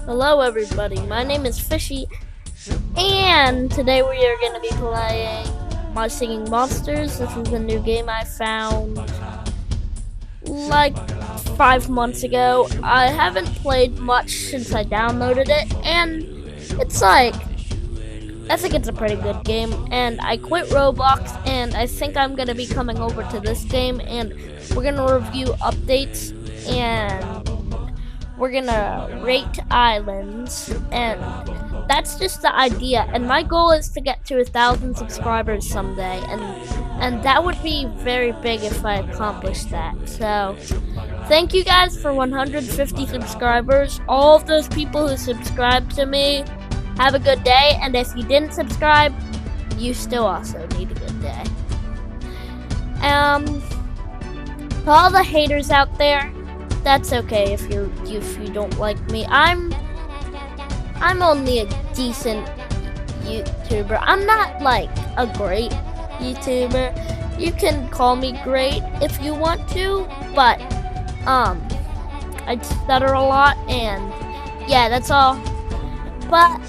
Hello everybody, my name is Fishy, and today we are going to be playing My Singing Monsters. This is a new game I found like 5 months ago. I haven't played much since I downloaded it, and it's like, I think it's a pretty good game, and I quit Roblox, and I think I'm going to be coming over to this game, and we're going to review updates, and we're gonna rate islands, and that's just the idea. And my goal is to get to 1,000 subscribers someday, and that would be very big if I accomplished that. So thank you guys for 150 subscribers. All of those people who subscribed to me, have a good day. And if you didn't subscribe, you still also need a good day. For all the haters out there, that's okay if you don't like me. I'm only a decent YouTuber. I'm not like a great YouTuber. You can call me great if you want to, but I stutter a lot, and yeah, that's all. But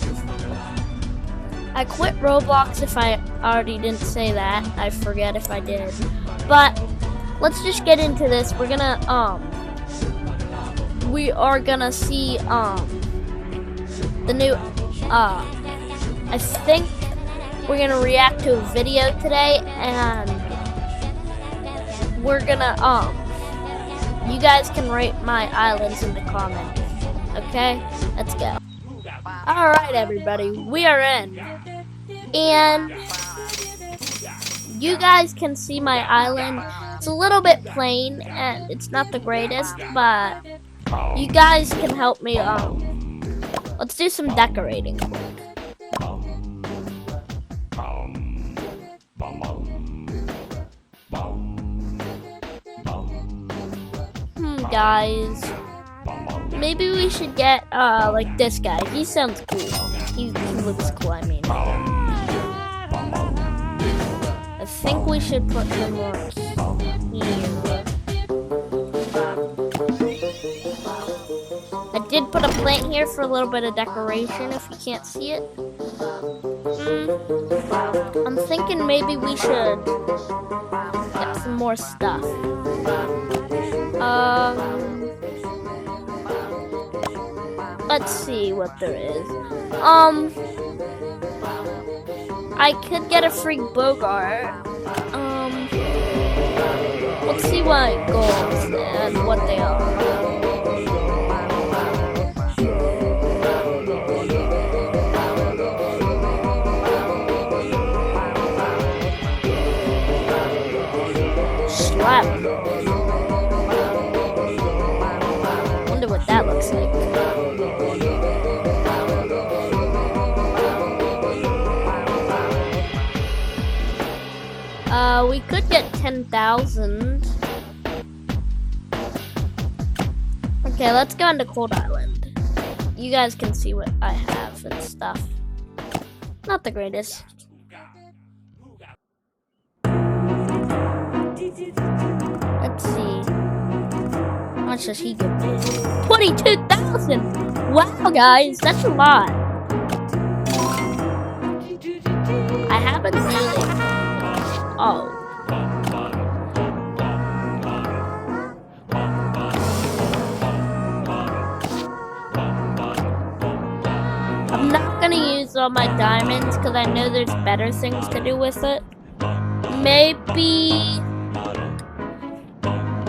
I quit Roblox, if I already didn't say that. I forget if I did. But let's just get into this. We are gonna see the new I think we're gonna react to a video today, and we're gonna you guys can rate my islands in the comments. Okay, let's go. Alright everybody, we are in, and you guys can see my island. It's a little bit plain and it's not the greatest, but you guys can help me. Let's do some decorating. Guys, maybe we should get like this guy. He sounds cool. He looks cool. I mean, I think we should put him on here. I did put a plant here for a little bit of decoration, if you can't see it. I'm thinking maybe we should get some more stuff. Let's see what there is. I could get a freak Bogart. Let's see my goals and what they are. Slap. Wonder what that looks like. We could get 10,000. Okay, let's go into Cold Island. You guys can see what I have and stuff. Not the greatest. Let's see. How much does he give me? 22,000! Wow, guys, that's a lot. I haven't really. Oh. I'm not gonna use all my diamonds because I know there's better things to do with it. Maybe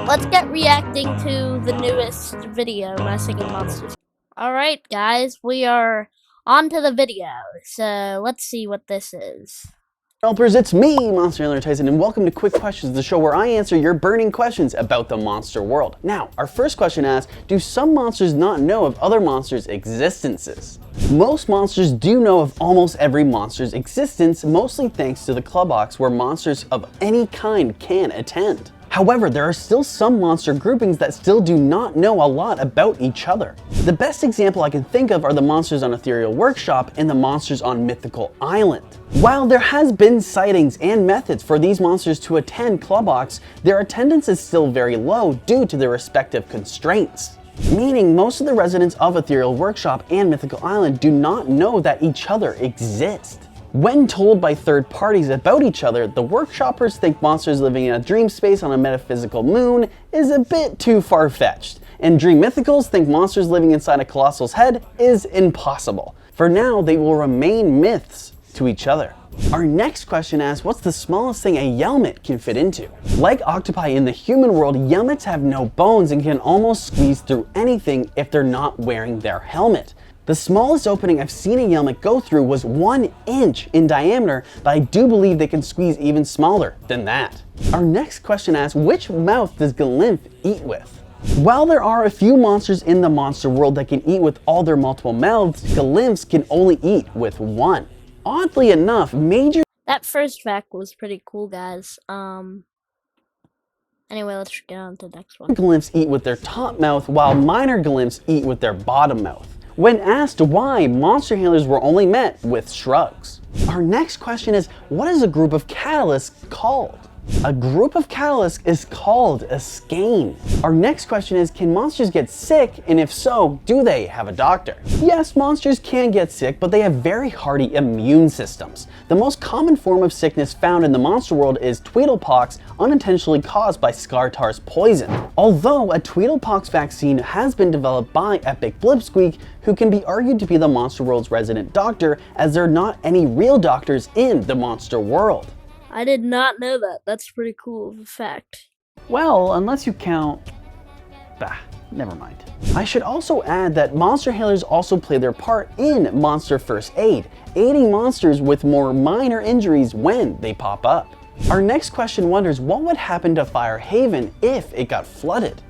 let's get reacting to the newest video, My Singing Monsters. Alright guys, we are on to the video, so let's see what this is. Developers, it's me, Monster Handler Tyson, and welcome to Quick Questions, the show where I answer your burning questions about the monster world. Now, our first question asks, do some monsters not know of other monsters' existences? Most monsters do know of almost every monster's existence, mostly thanks to the Clubbox, where monsters of any kind can attend. However, there are still some monster groupings that still do not know a lot about each other. The best example I can think of are the monsters on Ethereal Workshop and the monsters on Mythical Island. While there has been sightings and methods for these monsters to attend Clubbox, their attendance is still very low due to their respective constraints. meaning most of the residents of Ethereal Workshop and Mythical Island do not know that each other exist. When told by third parties about each other, the workshoppers think monsters living in a dream space on a metaphysical moon is a bit too far-fetched, and dream mythicals think monsters living inside a colossal's head is impossible. For now, they will remain myths to each other. Our next question asks, what's the smallest thing a Yelmet can fit into? Like octopi in the human world, Yelmets have no bones and can almost squeeze through anything if they're not wearing their helmet. The smallest opening I've seen a Yelmet go through was 1 inch in diameter, but I do believe they can squeeze even smaller than that. Our next question asks, which mouth does Glymph eat with? While there are a few monsters in the monster world that can eat with all their multiple mouths, Glymphs can only eat with one. Oddly enough, major— That first fact was pretty cool, guys. Anyway, let's get on to the next one. Glymphs eat with their top mouth, while minor Glymphs eat with their bottom mouth. When asked why, monster handlers were only met with shrugs. Our next question is, what is a group of catalysts called? A group of catalysts is called a skein. Our next question is, can monsters get sick, and if so, do they have a doctor? Yes, monsters can get sick, but they have very hardy immune systems. The most common form of sickness found in the monster world is Tweedlepox, unintentionally caused by Skartar's poison. Although a Tweedlepox vaccine has been developed by Epic Blipsqueak, who can be argued to be the monster world's resident doctor, as there are not any real doctors in the monster world. I did not know that. That's pretty cool of a fact. Well, unless you count— never mind. I should also add that monster handlers also play their part in monster first aid, aiding monsters with more minor injuries when they pop up. Our next question wonders, what would happen to Firehaven if it got flooded?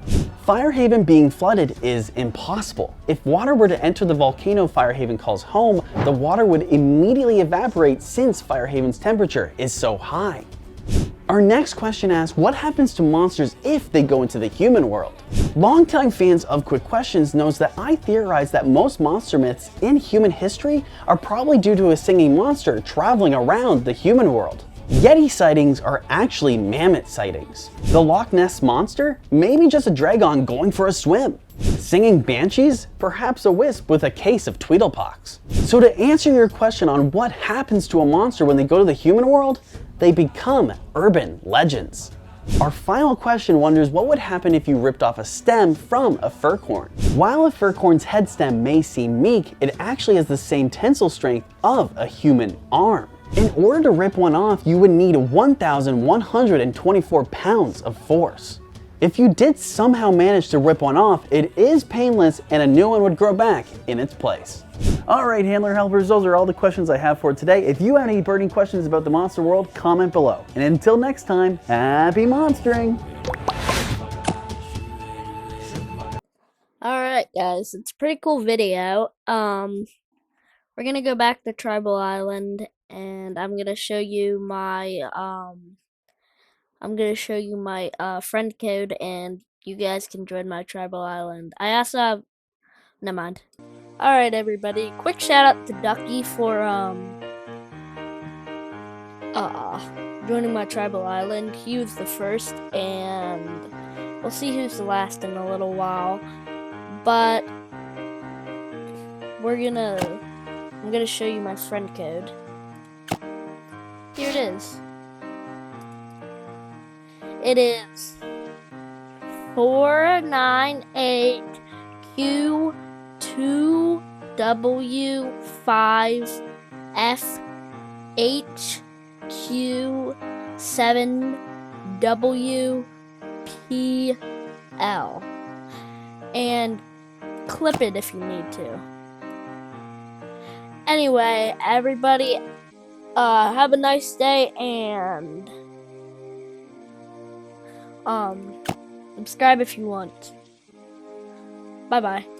Firehaven being flooded is impossible. If water were to enter the volcano Firehaven calls home, the water would immediately evaporate since Firehaven's temperature is so high. Our next question asks, what happens to monsters if they go into the human world? Longtime fans of Quick Questions knows that I theorize that most monster myths in human history are probably due to a singing monster traveling around the human world. Yeti sightings are actually mammoth sightings. The Loch Ness Monster? Maybe just a dragon going for a swim. Singing banshees? Perhaps a wisp with a case of Tweedlepox. So to answer your question on what happens to a monster when they go to the human world, they become urban legends. Our final question wonders, what would happen if you ripped off a stem from a furcorn? While a furcorn's head stem may seem meek, it actually has the same tensile strength of a human arm. In order to rip one off, you would need 1,124 pounds of force. If you did somehow manage to rip one off, it is painless and a new one would grow back in its place. Alright, handler helpers, those are all the questions I have for today. If you have any burning questions about the monster world, comment below. And until next time, happy monstering! Alright, guys, it's a pretty cool video. We're gonna go back to Tribal Island, and I'm gonna show you my friend code, and you guys can join my Tribal Island. I also have— never mind. Alright, everybody, quick shout out to Ducky for joining my Tribal Island. He was the first, and we'll see who's the last in a little while. But I'm gonna show you my friend code. Here it is. It is 498Q2W5FH7WPL. And clip it if you need to. Anyway, everybody, have a nice day, and subscribe if you want. Bye bye.